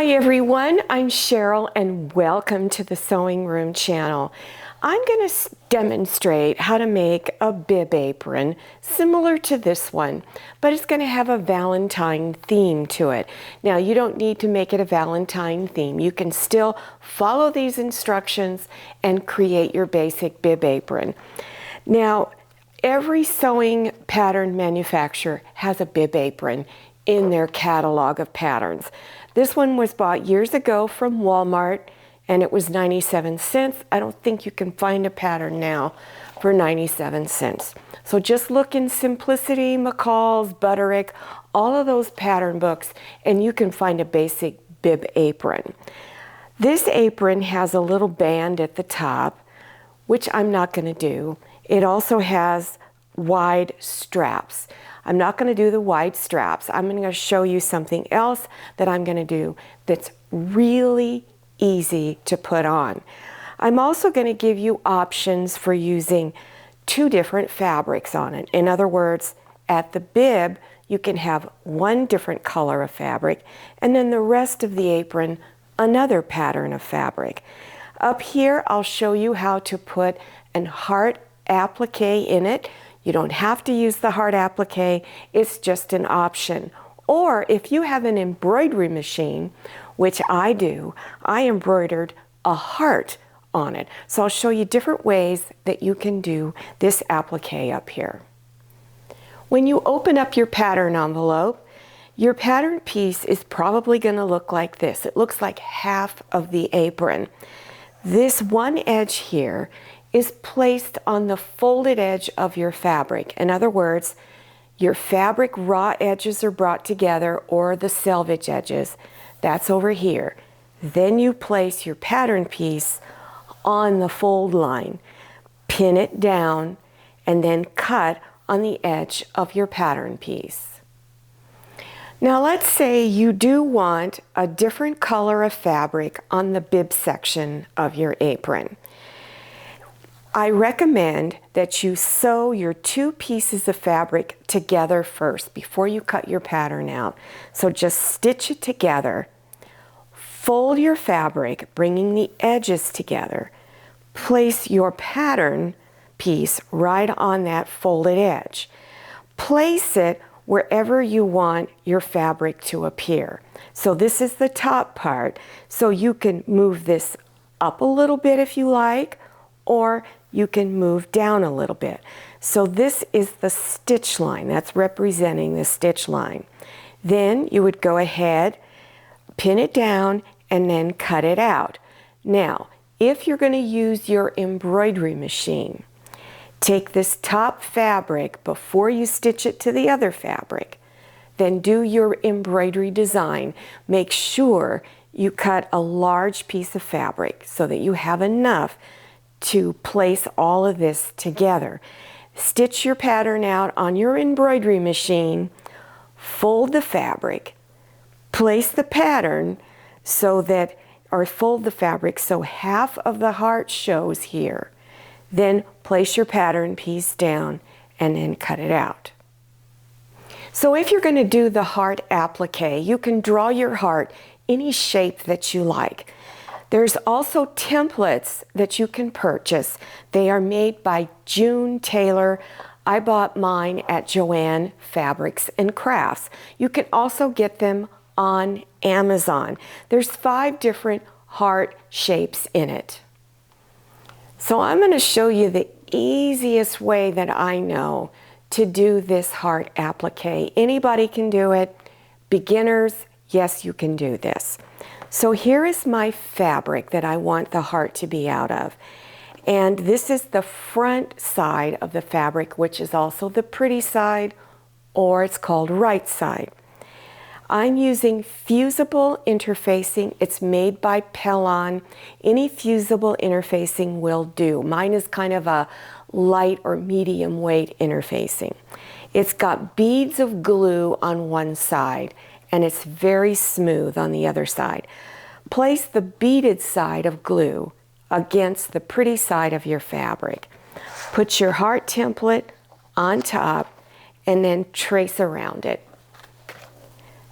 Hi everyone, I'm Cheryl and welcome to the Sewing Room channel. I'm going to demonstrate how to make a bib apron similar to this one, but it's going to have a Valentine theme to it. Now you don't need to make it a Valentine theme. You can still follow these instructions and create your basic bib apron. Now every sewing pattern manufacturer has a bib apron in their catalog of patterns. This one was bought years ago from Walmart and it was 97 cents. I don't think you can find a pattern now for 97 cents. So just look in Simplicity, McCall's, Butterick, all of those pattern books, and you can find a basic bib apron. This apron has a little band at the top, which I'm not going to do. It also has wide straps. I'm not going to do the wide straps. I'm going to show you something else that I'm going to do that's really easy to put on. I'm also going to give you options for using two different fabrics on it. In other words, at the bib, you can have one different color of fabric, and then the rest of the apron, another pattern of fabric. Up here, I'll show you how to put an heart applique in it. You don't have to use the heart applique, it's just an option. Or if you have an embroidery machine, which I do, I embroidered a heart on it. So I'll show you different ways that you can do this applique up here. When you open up your pattern envelope, your pattern piece is probably going to look like this. It looks like half of the apron. This one edge here is placed on the folded edge of your fabric. In other words, your fabric raw edges are brought together, or the selvage edges. That's over here. Then you place your pattern piece on the fold line, pin it down, and then cut on the edge of your pattern piece. Now let's say you do want a different color of fabric on the bib section of your apron. I recommend that you sew your two pieces of fabric together first before you cut your pattern out. So just stitch it together, fold your fabric, bringing the edges together, place your pattern piece right on that folded edge. Place it wherever you want your fabric to appear. So this is the top part, so you can move this up a little bit if you like, or you can move down a little bit. So this is the stitch line. That's representing the stitch line. Then you would go ahead, pin it down, and then cut it out. Now, if you're going to use your embroidery machine, take this top fabric before you stitch it to the other fabric. Then do your embroidery design. Make sure you cut a large piece of fabric so that you have enough to place all of this together. Stitch your pattern out on your embroidery machine, fold the fabric, place the pattern so that, or fold the fabric so half of the heart shows here. Then place your pattern piece down and then cut it out. So if you're going to do the heart applique, you can draw your heart any shape that you like. There's also templates that you can purchase. They are made by June Taylor. I bought mine at Joann Fabrics and Crafts. You can also get them on Amazon. There's 5 different heart shapes in it. So I'm going to show you the easiest way that I know to do this heart applique. Anybody can do it. Beginners, yes, you can do this. So here is my fabric that I want the heart to be out of. And this is the front side of the fabric, which is also the pretty side, or it's called right side. I'm using fusible interfacing. It's made by Pellon. Any fusible interfacing will do. Mine is kind of a light or medium weight interfacing. It's got beads of glue on one side, and it's very smooth on the other side. Place the beaded side of glue against the pretty side of your fabric. Put your heart template on top and then trace around it.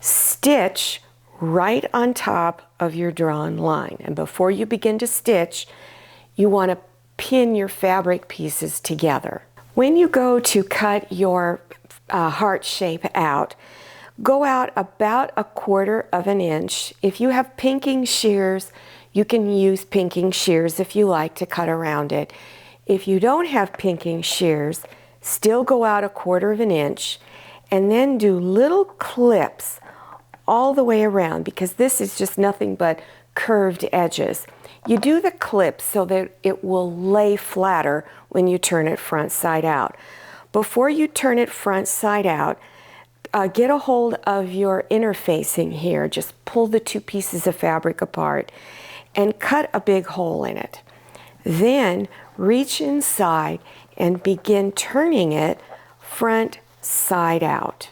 Stitch right on top of your drawn line. And before you begin to stitch, you want to pin your fabric pieces together. When you go to cut your heart shape out, go out about 1/4 of an inch. If you have pinking shears, you can use pinking shears if you like to cut around it. If you don't have pinking shears, still go out 1/4 of an inch and then do little clips all the way around, because this is just nothing but curved edges. You do the clips so that it will lay flatter when you turn it front side out. Before you turn it front side out, get a hold of your interfacing here. Just pull the 2 pieces of fabric apart and cut a big hole in it. Then reach inside and begin turning it front side out.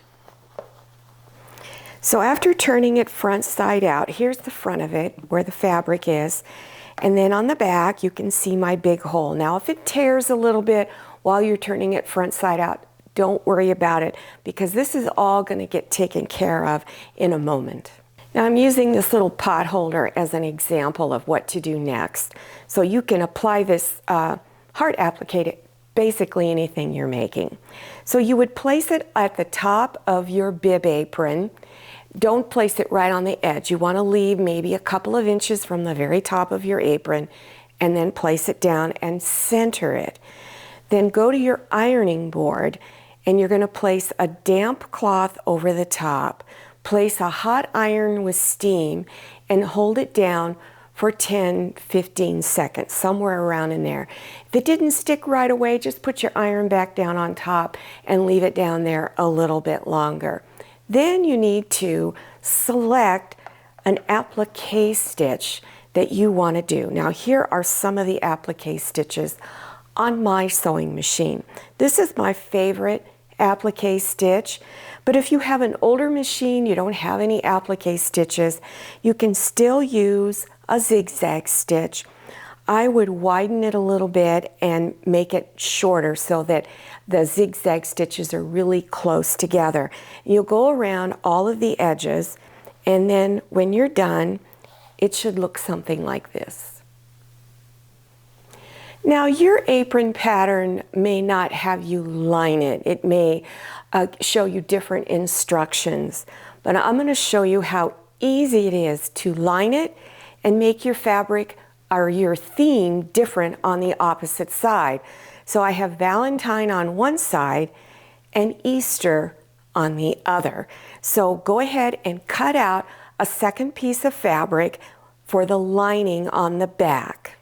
So after turning it front side out, here's the front of it where the fabric is, and then on the back you can see my big hole. Now if it tears a little bit while you're turning it front side out, don't worry about it, because this is all going to get taken care of in a moment. Now I'm using this little pot holder as an example of what to do next. So you can apply this heart applique to basically anything you're making. So you would place it at the top of your bib apron. Don't place it right on the edge. You want to leave maybe a couple of inches from the very top of your apron and then place it down and center it. Then go to your ironing board and you're going to place a damp cloth over the top. Place a hot iron with steam and hold it down for 10-15 seconds, somewhere around in there. If it didn't stick right away, just put your iron back down on top and leave it down there a little bit longer. Then you need to select an applique stitch that you want to do. Now here are some of the applique stitches on my sewing machine. This is my favorite applique stitch, but if you have an older machine, you don't have any applique stitches, you can still use a zigzag stitch. I would widen it a little bit and make it shorter so that the zigzag stitches are really close together. You'll go around all of the edges, and then when you're done, it should look something like this. Now your apron pattern may not have you line it. It may show you different instructions, but I'm going to show you how easy it is to line it and make your fabric or your theme different on the opposite side. So I have Valentine on one side and Easter on the other. So go ahead and cut out a second piece of fabric for the lining on the back.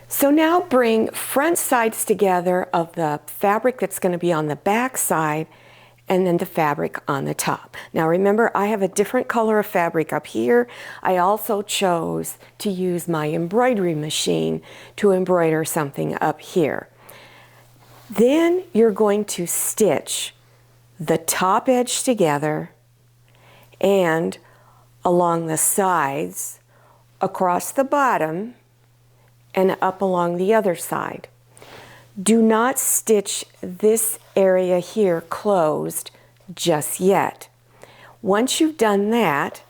So now bring front sides together of the fabric that's going to be on the back side and then the fabric on the top. Now remember, I have a different color of fabric up here. I also chose to use my embroidery machine to embroider something up here. Then you're going to stitch the top edge together and along the sides, across the bottom, and up along the other side. Do not stitch this area here closed just yet. Once you've done that,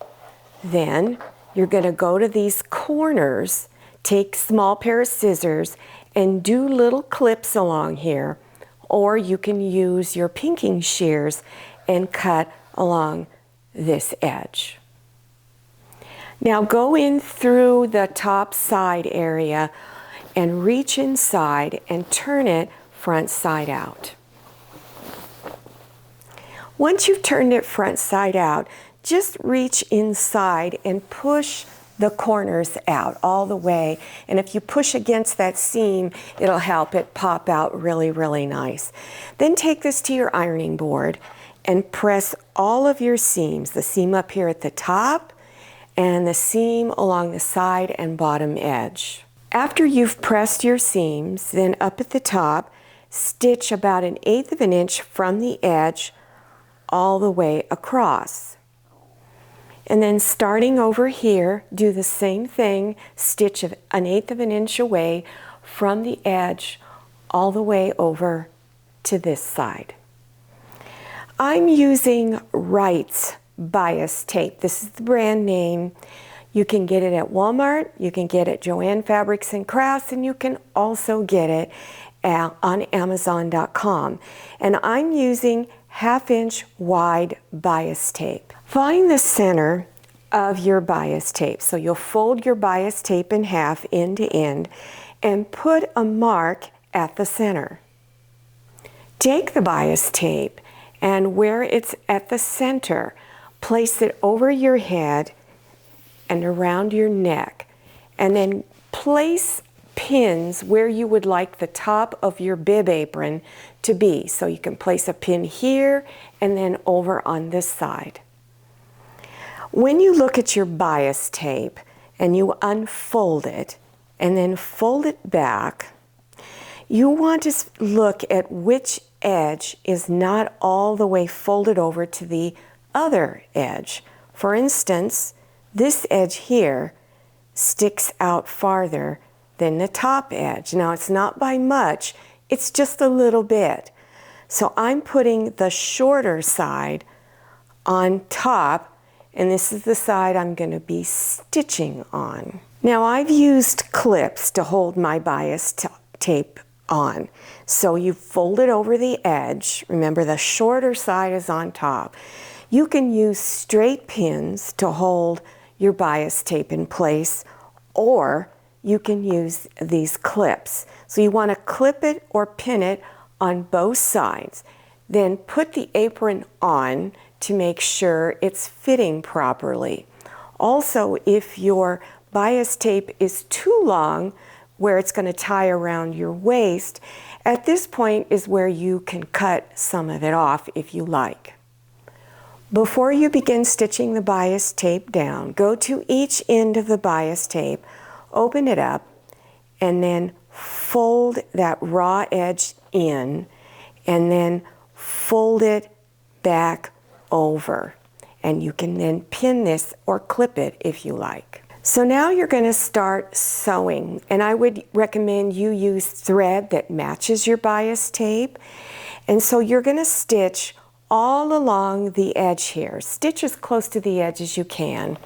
then you're going to go to these corners, take a small pair of scissors, and do little clips along here, or you can use your pinking shears and cut along this edge. Now go in through the top side area and reach inside and turn it front side out. Once you've turned it front side out, just reach inside and push the corners out all the way. And if you push against that seam, it'll help it pop out really, really nice. Then take this to your ironing board and press all of your seams, the seam up here at the top and the seam along the side and bottom edge. After you've pressed your seams, then up at the top, stitch about 1/8 of an inch from the edge all the way across. And then starting over here, do the same thing, stitch 1/8 of an inch away from the edge all the way over to this side. I'm using Wright's bias tape. This is the brand name. You can get it at Walmart, you can get it at Joann Fabrics and Crafts, and you can also get it on Amazon.com. And I'm using 1/2-inch wide bias tape. Find the center of your bias tape. So you'll fold your bias tape in half, end to end, and put a mark at the center. Take the bias tape, and where it's at the center, place it over your head and around your neck, and then place pins where you would like the top of your bib apron to be. So you can place a pin here and then over on this side. When you look at your bias tape and you unfold it and then fold it back, you want to look at which edge is not all the way folded over to the other edge. For instance, this edge here sticks out farther than the top edge. Now it's not by much, it's just a little bit. So I'm putting the shorter side on top, and this is the side I'm going to be stitching on. Now I've used clips to hold my bias tape on. So you fold it over the edge. Remember, the shorter side is on top. You can use straight pins to hold your bias tape in place, or you can use these clips. So you want to clip it or pin it on both sides. Then put the apron on to make sure it's fitting properly. Also, if your bias tape is too long, where it's going to tie around your waist, at this point is where you can cut some of it off if you like. Before you begin stitching the bias tape down, go to each end of the bias tape, open it up, and then fold that raw edge in, and then fold it back over. And you can then pin this or clip it if you like. So now you're going to start sewing, and I would recommend you use thread that matches your bias tape. And so you're going to stitch all along the edge here. Stitch as close to the edge as you can.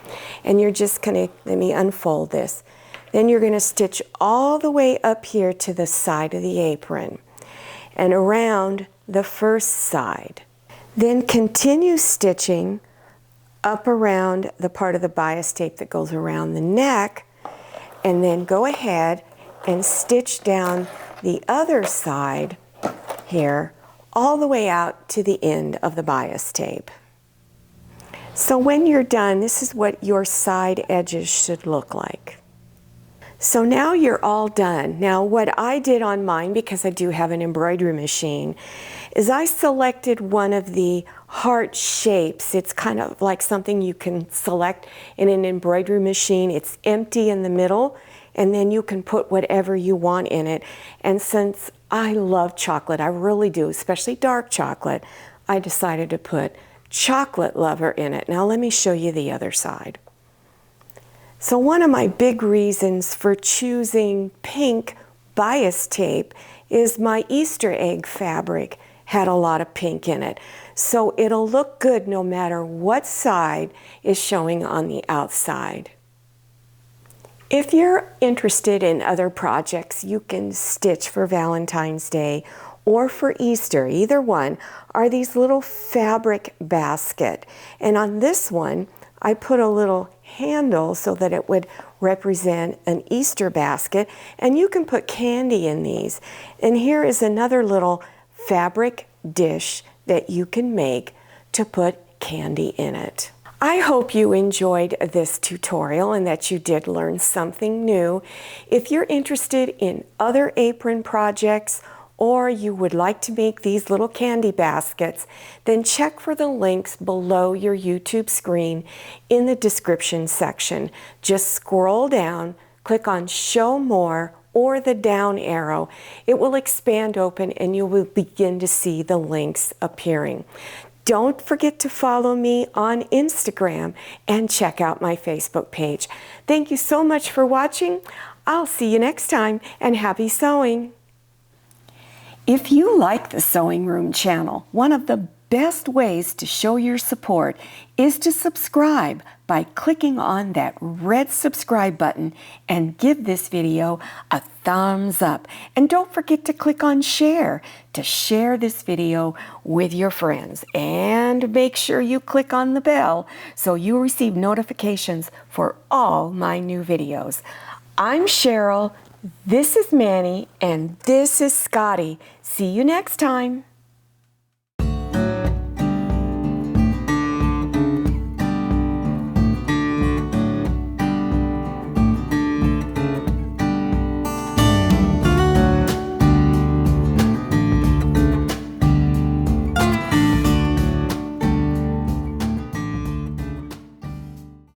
And you're just going to, let me unfold this. Then you're going to stitch all the way up here to the side of the apron and around the first side. Then continue stitching up around the part of the bias tape that goes around the neck, and then go ahead and stitch down the other side here all the way out to the end of the bias tape. So when you're done, this is what your side edges should look like. So now you're all done. Now what I did on mine, because I do have an embroidery machine, is I selected one of the heart shapes. It's kind of like something you can select in an embroidery machine. It's empty in the middle, and then you can put whatever you want in it. And since I love chocolate, I really do, especially dark chocolate, I decided to put Chocolate Lover in it. Now let me show you the other side. So one of my big reasons for choosing pink bias tape is my Easter egg fabric had a lot of pink in it. So it'll look good no matter what side is showing on the outside. If you're interested in other projects you can stitch for Valentine's Day or for Easter, either one, are these little fabric basket. And on this one, I put a little handle so that it would represent an Easter basket, and you can put candy in these. And here is another little fabric dish that you can make to put candy in it. I hope you enjoyed this tutorial and that you did learn something new. If you're interested in other apron projects, or you would like to make these little candy baskets, then check for the links below your YouTube screen in the description section. Just scroll down, click on Show More or the down arrow. It will expand open and you will begin to see the links appearing. Don't forget to follow me on Instagram and check out my Facebook page. Thank you so much for watching. I'll see you next time, and happy sewing. If you like the Sewing Room channel, one of the best ways to show your support is to subscribe by clicking on that red subscribe button and give this video a thumbs up. And don't forget to click on share to share this video with your friends. And make sure you click on the bell so you receive notifications for all my new videos. I'm Cheryl, this is Manny, and this is Scotty. See you next time.